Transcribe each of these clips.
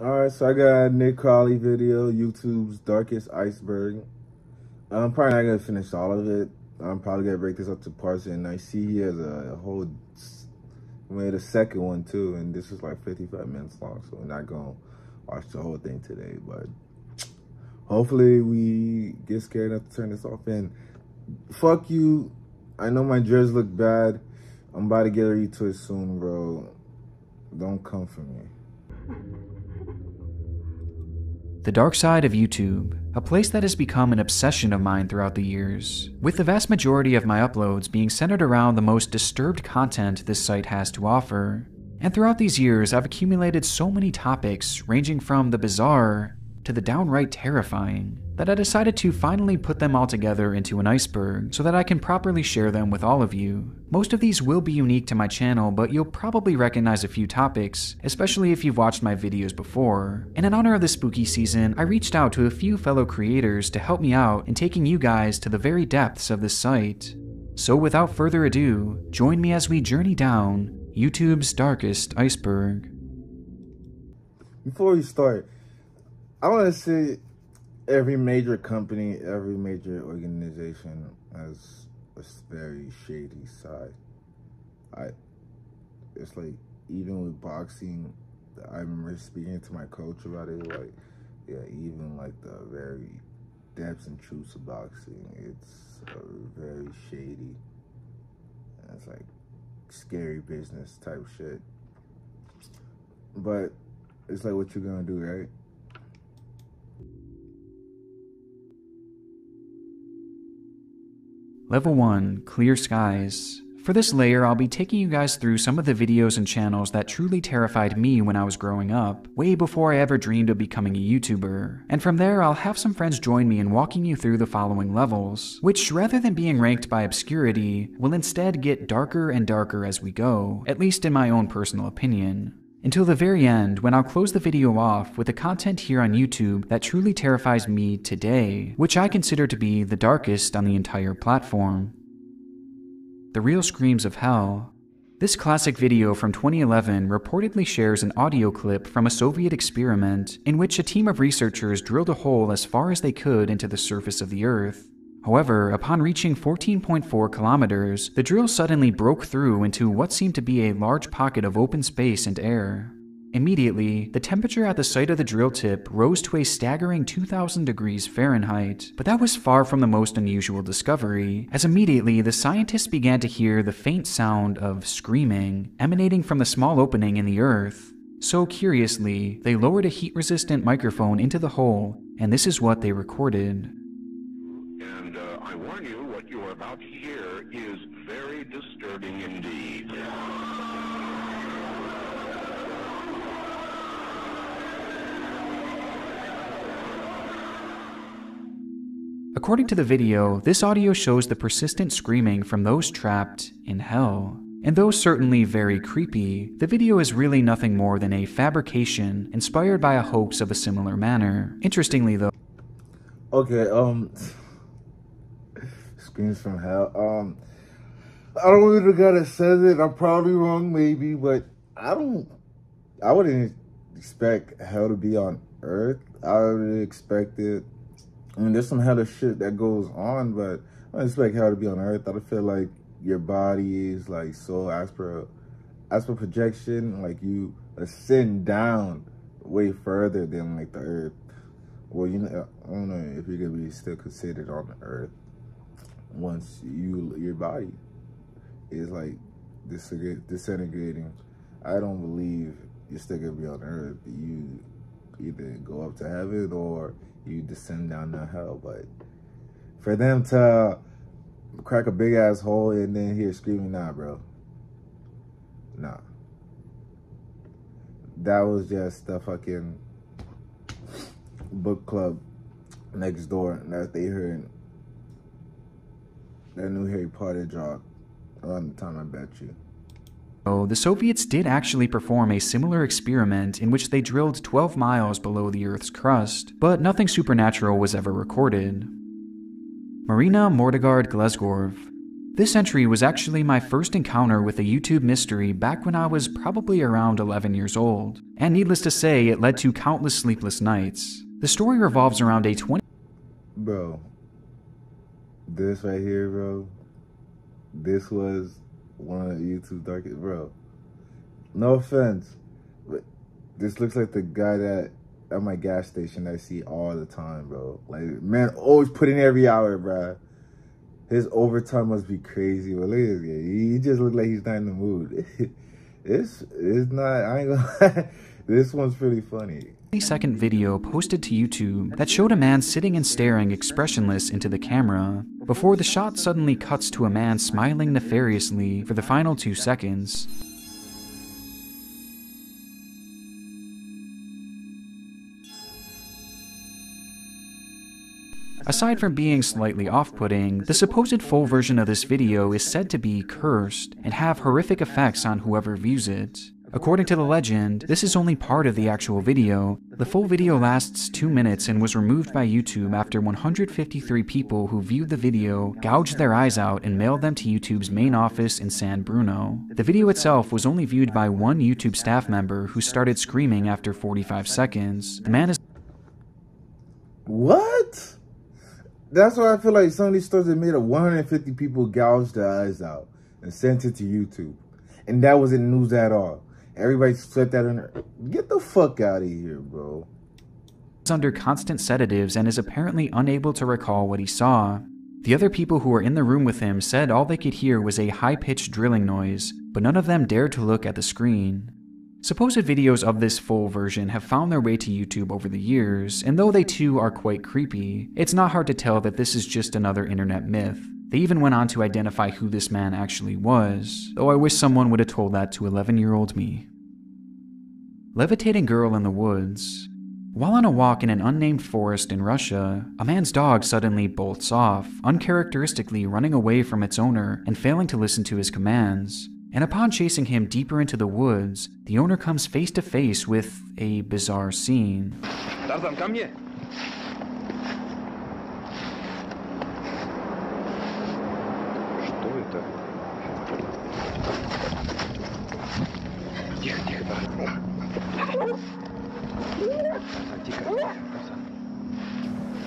Alright, so I got a Nick Crawley video, YouTube's Darkest Iceberg. I'm probably not gonna finish all of it. I'm probably gonna break this up to parts, and I see he has a whole made a second one too, and this is like 55 minutes long, so we're not gonna watch the whole thing today, but hopefully we get scared enough to turn this off. And fuck you, I know my dreads look bad. I'm about to get ready to it soon, bro. Don't come for me. The dark side of YouTube, a place that has become an obsession of mine throughout the years, with the vast majority of my uploads being centered around the most disturbed content this site has to offer. And throughout these years, I've accumulated so many topics ranging from the bizarre to the downright terrifying that I decided to finally put them all together into an iceberg so that I can properly share them with all of you. Most of these will be unique to my channel, but you'll probably recognize a few topics, especially if you've watched my videos before. And in honor of the spooky season, I reached out to a few fellow creators to help me out in taking you guys to the very depths of this site. So without further ado, join me as we journey down YouTube's darkest iceberg. Before we start, I want to say every major company, every major organization has a very shady side. It's like, even with boxing, I remember speaking to my coach about it, like, yeah, even like the very depths and truths of boxing, it's very shady. It's like scary business type shit. But it's like, what you gonna do, right? Level 1, Clear Skies. For this layer, I'll be taking you guys through some of the videos and channels that truly terrified me when I was growing up, way before I ever dreamed of becoming a YouTuber. And from there, I'll have some friends join me in walking you through the following levels, which, rather than being ranked by obscurity, will instead get darker and darker as we go, at least in my own personal opinion. Until the very end, when I'll close the video off with the content here on YouTube that truly terrifies me today, which I consider to be the darkest on the entire platform. The Real Screams of Hell. This classic video from 2011 reportedly shares an audio clip from a Soviet experiment in which a team of researchers drilled a hole as far as they could into the surface of the Earth. However, upon reaching 14.4 kilometers, the drill suddenly broke through into what seemed to be a large pocket of open space and air. Immediately, the temperature at the site of the drill tip rose to a staggering 2,000 degrees Fahrenheit, but that was far from the most unusual discovery, as immediately the scientists began to hear the faint sound of screaming emanating from the small opening in the earth. So curiously, they lowered a heat-resistant microphone into the hole, and this is what they recorded. I warn you, what you are about to hear is very disturbing indeed. According to the video, this audio shows the persistent screaming from those trapped in hell. And though certainly very creepy, the video is really nothing more than a fabrication inspired by a hoax of a similar manner. Interestingly though... Okay, Screams from Hell. I don't know the guy that says it. I'm probably wrong, maybe, but I wouldn't expect hell to be on Earth. I would expect it. I mean, there's some hella shit that goes on, but I don't expect hell to be on Earth. I feel like your body is like so as per projection, like you ascend down way further than like the Earth. Well, you know, I don't know if you're gonna be still considered on the Earth once your body is like disintegrating. I don't believe you're still gonna be on Earth. You either go up to heaven or you descend down to hell. But for them to crack a big ass hole and then hear screaming, nah, bro. Nah. That was just the fucking book club next door that they heard. That new Harry Potter dropped around the time, I bet you. Oh, the Soviets did actually perform a similar experiment in which they drilled 12 miles below the Earth's crust, but nothing supernatural was ever recorded. Marina Mordegard Glezgorov. This entry was actually my first encounter with a YouTube mystery back when I was probably around 11 years old, and needless to say, it led to countless sleepless nights. The story revolves around a 20- Bro, this right here, bro, this was one of YouTube's darkest, bro. No offense, but this looks like the guy that at my gas station I see all the time, bro. Like, man, always put in every hour, bro. His overtime must be crazy. But look at this guy. He just look like he's not in the mood. It's not, I ain't gonna lie. This one's pretty funny. 20-second video posted to YouTube that showed a man sitting and staring expressionless into the camera, before the shot suddenly cuts to a man smiling nefariously for the final 2 seconds. Aside from being slightly off-putting, the supposed full version of this video is said to be cursed and have horrific effects on whoever views it. According to the legend, this is only part of the actual video. The full video lasts 2 minutes and was removed by YouTube after 153 people who viewed the video gouged their eyes out and mailed them to YouTube's main office in San Bruno. The video itself was only viewed by one YouTube staff member who started screaming after 45 seconds. The man is... What? That's why I feel like some of these stories that made of 150 people gouged their eyes out and sent it to YouTube. And that wasn't news at all. Everybody swept that in there. Get the fuck out of here, bro. He's under constant sedatives and is apparently unable to recall what he saw. The other people who were in the room with him said all they could hear was a high-pitched drilling noise, but none of them dared to look at the screen. Supposed videos of this full version have found their way to YouTube over the years, and though they too are quite creepy, it's not hard to tell that this is just another internet myth. They even went on to identify who this man actually was, though I wish someone would have told that to 11-year-old me. Levitating girl in the woods. While on a walk in an unnamed forest in Russia, a man's dog suddenly bolts off, uncharacteristically running away from its owner and failing to listen to his commands. And upon chasing him deeper into the woods, the owner comes face to face with a bizarre scene. Tarzan, ко мне! Что это? Тихо, тихо, Таrzan. Тихо, Tarzan.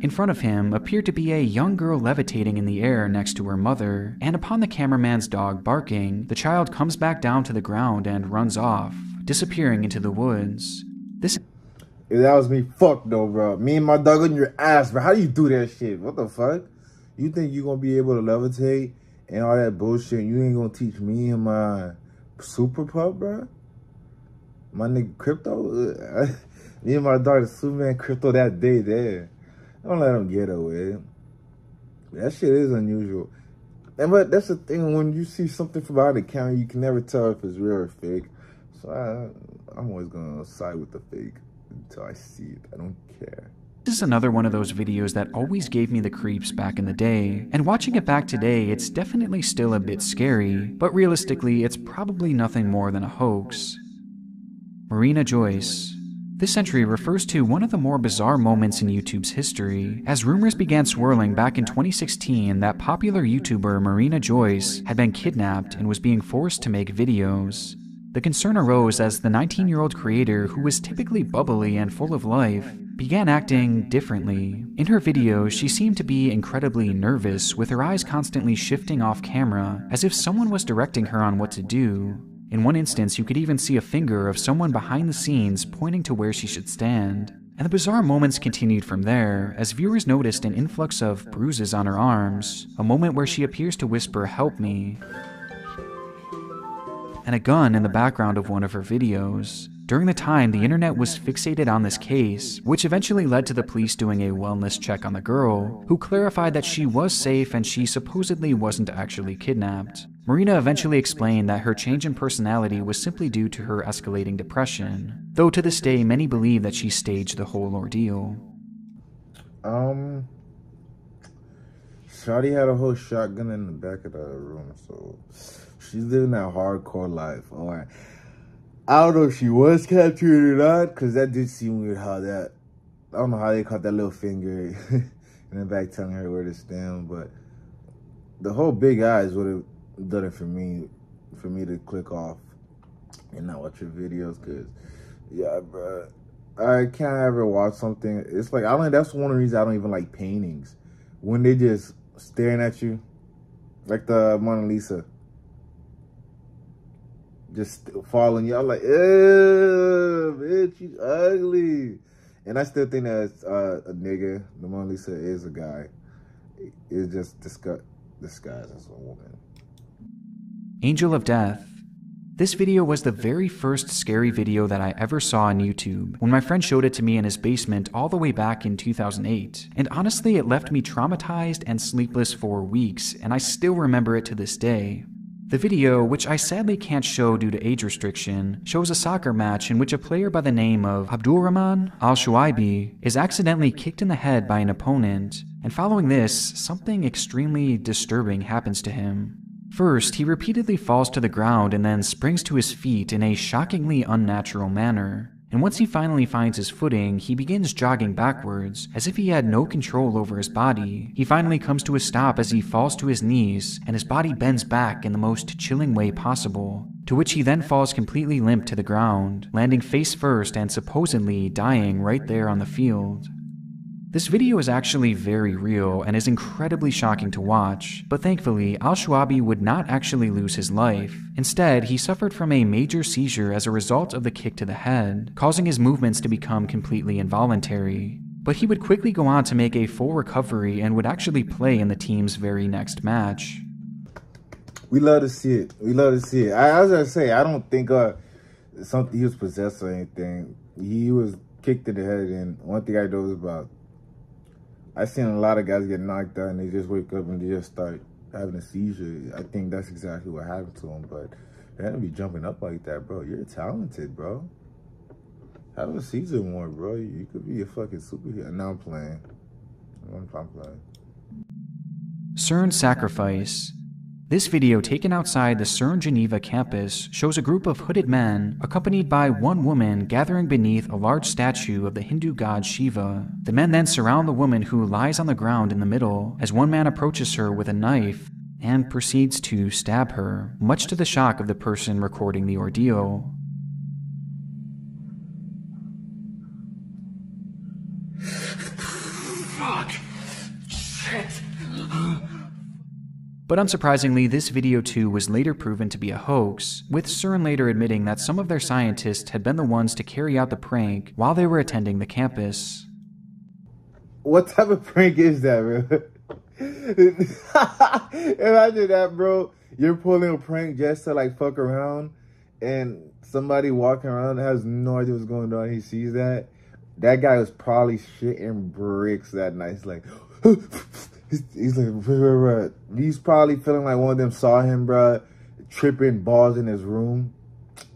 In front of him appeared to be a young girl levitating in the air next to her mother, and upon the cameraman's dog barking, the child comes back down to the ground and runs off, disappearing into the woods. This... If that was me, fuck no, bro. Me and my dog on your ass, bro. How do you do that shit? What the fuck? You think you gonna be able to levitate and all that bullshit? You ain't gonna teach me and my super pup, bro? My nigga Crypto? Me and my dog, the Superman Crypto that day there. Don't let him get away. That shit is unusual. But that's the thing, when you see something from behind the camera, you can never tell if it's real or fake. So I'm always gonna side with the fake until I see it. I don't care. This is another one of those videos that always gave me the creeps back in the day, and watching it back today, it's definitely still a bit scary, but realistically, it's probably nothing more than a hoax. Marina Joyce. This entry refers to one of the more bizarre moments in YouTube's history, as rumors began swirling back in 2016 that popular YouTuber Marina Joyce had been kidnapped and was being forced to make videos. The concern arose as the 19-year-old creator, who was typically bubbly and full of life, began acting differently. In her videos, she seemed to be incredibly nervous, with her eyes constantly shifting off camera, as if someone was directing her on what to do. In one instance, you could even see a finger of someone behind the scenes pointing to where she should stand. And the bizarre moments continued from there, as viewers noticed an influx of bruises on her arms, a moment where she appears to whisper, "Help me," and a gun in the background of one of her videos. During the time, the internet was fixated on this case, which eventually led to the police doing a wellness check on the girl, who clarified that she was safe and she supposedly wasn't actually kidnapped. Marina eventually explained that her change in personality was simply due to her escalating depression, though to this day many believe that she staged the whole ordeal. Shawty had a whole shotgun in the back of the room, so she's living that hardcore life. Alright. I don't know if she was captured or not, because that did seem weird how that... I don't know how they caught that little finger in the back telling her where to stand, but... the whole big eyes would have done it for me to click off and not watch your videos. Cause yeah, bro, I can't ever watch something. It's like that's one of the reasons I don't even like paintings, when they just staring at you, like the Mona Lisa, just following you. I'm like, ew, bitch, you ugly. And I still think that's a nigga. The Mona Lisa is a guy. It's just disguised as a woman. Angel of Death. This video was the very first scary video that I ever saw on YouTube, when my friend showed it to me in his basement all the way back in 2008. And honestly, it left me traumatized and sleepless for weeks, and I still remember it to this day. The video, which I sadly can't show due to age restriction, shows a soccer match in which a player by the name of Abdulrahman Al-Shuaibi is accidentally kicked in the head by an opponent, and following this, something extremely disturbing happens to him. First, he repeatedly falls to the ground and then springs to his feet in a shockingly unnatural manner. And once he finally finds his footing, he begins jogging backwards, as if he had no control over his body. He finally comes to a stop as he falls to his knees, and his body bends back in the most chilling way possible, to which he then falls completely limp to the ground, landing face first and supposedly dying right there on the field. This video is actually very real and is incredibly shocking to watch, but thankfully, Al-Shuaibi would not actually lose his life. Instead, he suffered from a major seizure as a result of the kick to the head, causing his movements to become completely involuntary. But he would quickly go on to make a full recovery and would actually play in the team's very next match. We love to see it. We love to see it. I was gonna say, I don't think something he was possessed or anything. He was kicked in the head, and one thing I know is about, I've seen a lot of guys get knocked out and they just wake up and they just start having a seizure. I think that's exactly what happened to him, but they had to be jumping up like that, bro. You're talented, bro. Have a seizure more, bro. You could be a fucking superhero. Now I'm playing. I'm playing. CERN Sacrifice. This video, taken outside the CERN Geneva campus, shows a group of hooded men, accompanied by one woman, gathering beneath a large statue of the Hindu god Shiva. The men then surround the woman, who lies on the ground in the middle, as one man approaches her with a knife and proceeds to stab her, much to the shock of the person recording the ordeal. Fuck! Shit! But unsurprisingly, this video too was later proven to be a hoax, with CERN later admitting that some of their scientists had been the ones to carry out the prank while they were attending the campus. What type of prank is that, bro? Imagine that, bro. You're pulling a prank just to like fuck around, and somebody walking around has no idea what's going on. He sees that. That guy was probably shitting bricks that night. He's like, he's like, he's probably feeling like one of them saw him, bro, tripping balls in his room.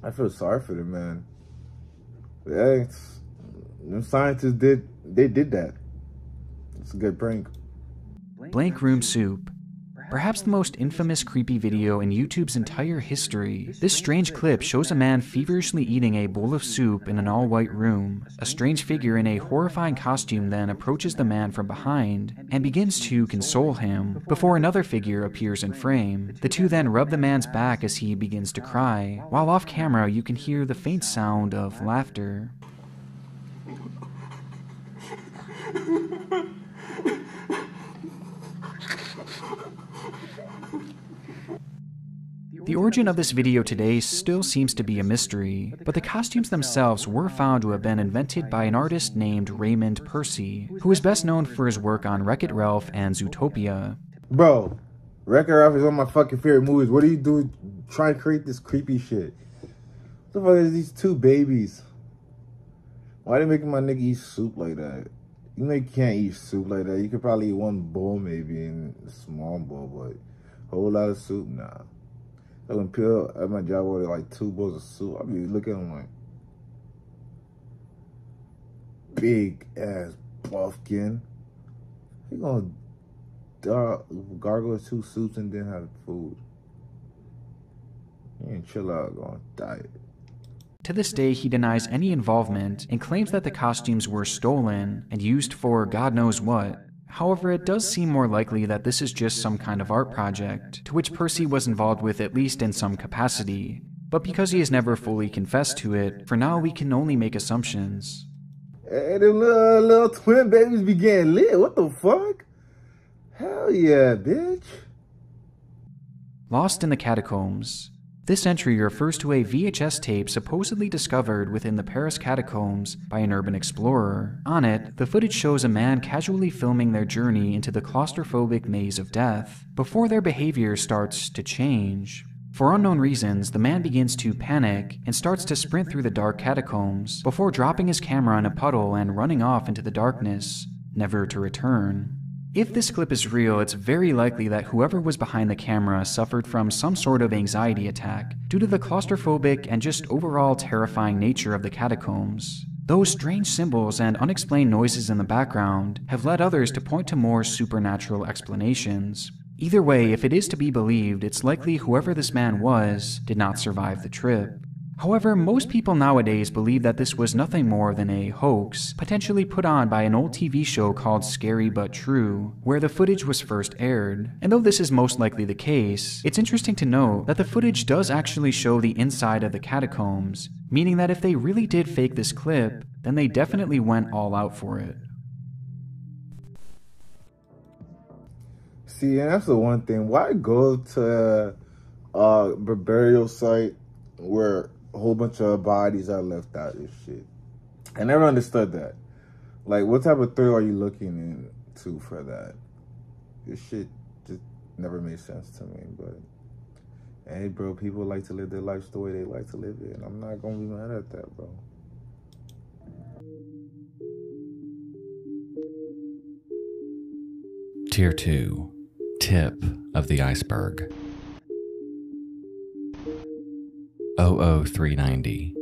I feel sorry for the man. Yeah, them scientists did that. It's a good prank. Blank Room Soup. Perhaps the most infamous creepy video in YouTube's entire history. This strange clip shows a man feverishly eating a bowl of soup in an all-white room. A strange figure in a horrifying costume then approaches the man from behind and begins to console him, before another figure appears in frame. The two then rub the man's back as he begins to cry, while off camera you can hear the faint sound of laughter. The origin of this video today still seems to be a mystery, but the costumes themselves were found to have been invented by an artist named Raymond Percy, who is best known for his work on Wreck-It Ralph and Zootopia. Bro, Wreck-It Ralph is one of my fucking favorite movies. What are you doing trying to create this creepy shit? What the fuck is these two babies? Why they making my nigga eat soup like that? You know you can't eat soup like that. You could probably eat one bowl maybe, in a small bowl, but a whole lot of soup, nah. I when people at my job order like 2 bowls of soup, I'll be looking at them like, big ass buffkin. You gonna gargle 2 soups and then have food? You ain't chill out, go on diet. To this day, he denies any involvement and claims that the costumes were stolen and used for God knows what. However, it does seem more likely that this is just some kind of art project, to which Percy was involved with at least in some capacity. But because he has never fully confessed to it, for now we can only make assumptions. Hey, them little twin babies be getting lit. What the fuck? Hell yeah, bitch. Lost in the Catacombs. This entry refers to a VHS tape supposedly discovered within the Paris catacombs by an urban explorer. On it, the footage shows a man casually filming their journey into the claustrophobic maze of death, before their behavior starts to change. For unknown reasons, the man begins to panic and starts to sprint through the dark catacombs, before dropping his camera in a puddle and running off into the darkness, never to return. If this clip is real, it's very likely that whoever was behind the camera suffered from some sort of anxiety attack due to the claustrophobic and just overall terrifying nature of the catacombs. Those strange symbols and unexplained noises in the background have led others to point to more supernatural explanations. Either way, if it is to be believed, it's likely whoever this man was did not survive the trip. However, most people nowadays believe that this was nothing more than a hoax, potentially put on by an old TV show called Scary But True, where the footage was first aired. And though this is most likely the case, it's interesting to note that the footage does actually show the inside of the catacombs, meaning that if they really did fake this clip, then they definitely went all out for it. See, and that's the one thing. Why go to a burial site where a whole bunch of bodies are left out and shit? I never understood that. Like, what type of thrill are you looking into for that? This shit just never made sense to me. But hey, bro, people like to live their lives the way they like to live it, and I'm not gonna be mad at that, bro. Tier 2. Tip of the Iceberg. 00390.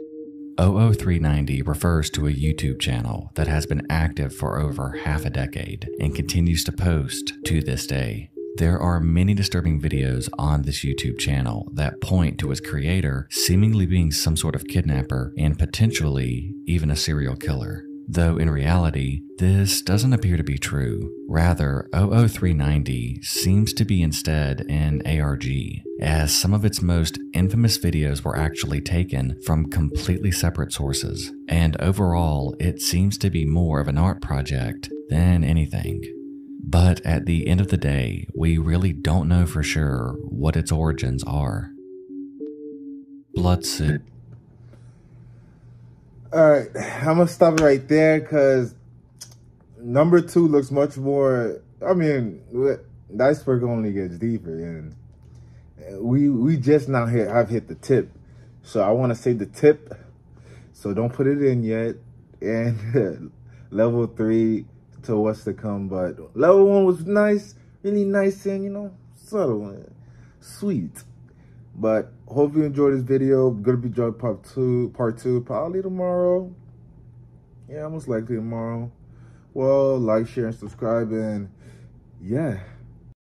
00390 refers to a YouTube channel that has been active for over half a decade and continues to post to this day. There are many disturbing videos on this YouTube channel that point to its creator seemingly being some sort of kidnapper and potentially even a serial killer. Though in reality, this doesn't appear to be true. Rather, 00390 seems to be instead an ARG, as some of its most infamous videos were actually taken from completely separate sources, and overall, it seems to be more of an art project than anything. But at the end of the day, we really don't know for sure what its origins are. Blood Soup. Alright, I'm gonna stop it right there because number 2 looks much more. I mean, the iceberg only gets deeper, and we just now have hit the tip. So I want to say the tip, so don't put it in yet. And level 3 to what's to come. But level 1 was nice, really nice, and, you know, subtle and sweet. But hope you enjoyed this video. Gonna be dropping part two probably tomorrow. Yeah, most likely tomorrow. Well, like, share, and subscribe, and yeah.